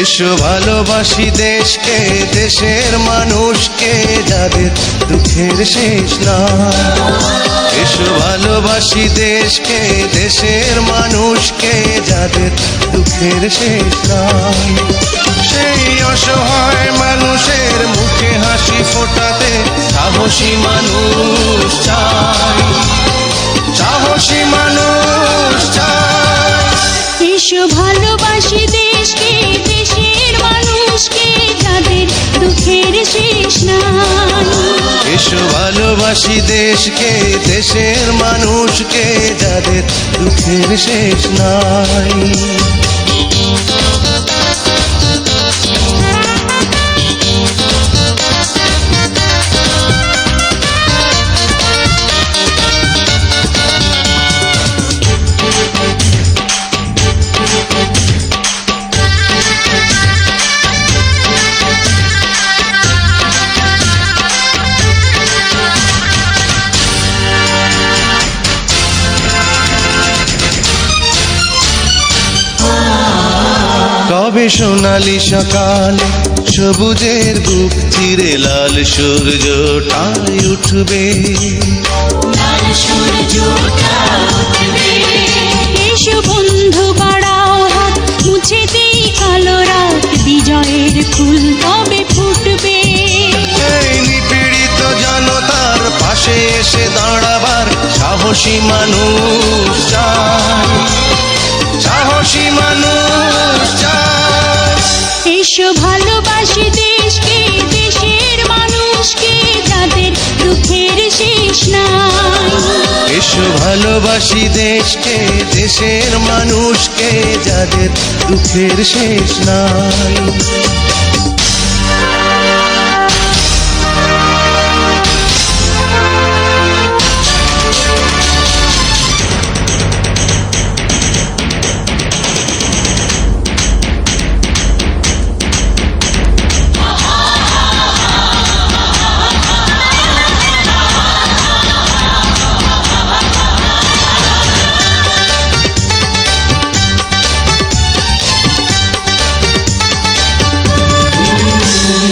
এসো ভালোবাসি দেশকে, দেশের মানুষকে, যাদের দুঃখের শেষ নাই। এসো ভালোবাসি দেশকে, দেশের মানুষকে, যাদের দুঃখের শেষ নাই। সেই অসহায় মানুষের মুখে হাসি ফোটাতে সাহসী মানুষ চাই, সাহসী মানুষ চাই। এসো ভালোবাসি দেশকে, দেশের মানুষকে, যাদের দুঃখের শেষ নাই। এসো ভালোবাসি দেশকে, দেশের মানুষকে, যাদের দুঃখের শেষ নাই। কবে সোনালি সকালে সবুজের বুক চিরে লাল সূর্যটাই উঠবে, লাল সূর্যটা উঠবে। এসো বন্ধু বাড়াও হাত, মুছে দেই কালো রাত, বিজয়ের ফুল তবে ফুটবে। এই নিপীড়িত জনতার পাশে এসে দাঁড়াবার সাহসী মানুষ চাই, সাহসী মানুষ চাই। এসো ভালোবাসি দেশকে, দেশের মানুষকে, যাদের দুঃখের শেষ নাই। এসো ভালোবাসি দেশকে, দেশের মানুষকে, যাদের দুঃখের শেষ নাই।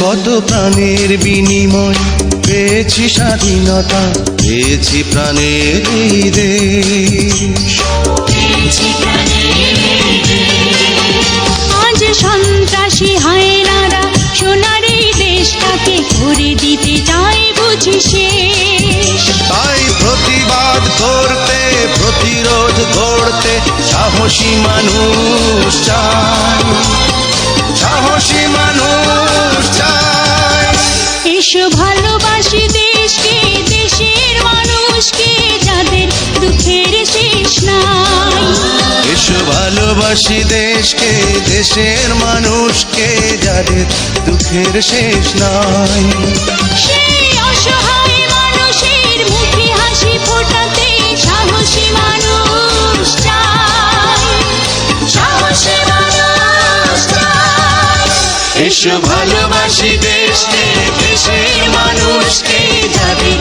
কত প্রাণের বিনিময় পেয়েছি স্বাধীনতা, পেয়েছি প্রাণের এই দেশ। আজ সন্ত্রাসী হায়নারা সোনার এই দেশটাকে করে দিতে চায় বুঝি শেষ। তাই প্রতিবাদ করতে, প্রতিরোধ গড়তে সাহসী মানুষ চাই, সাহসী মানুষ চাই। এসো ভালোবাসি দেশকে, দেশের মানুষকে, যাদের দুঃখের শেষ নাই। এসো ভালোবাসি দেশকে, দেশের মানুষকে, যাদের দুঃখের শেষ নাই। সেই অসহায় মানুষের মুখে হাসি ফোটাতে সাহসী মানুষ চাই, সাহসী মানুষ চাই। এসো ভালোবাসি দেশকে, দেশের মানুষকে, যাদের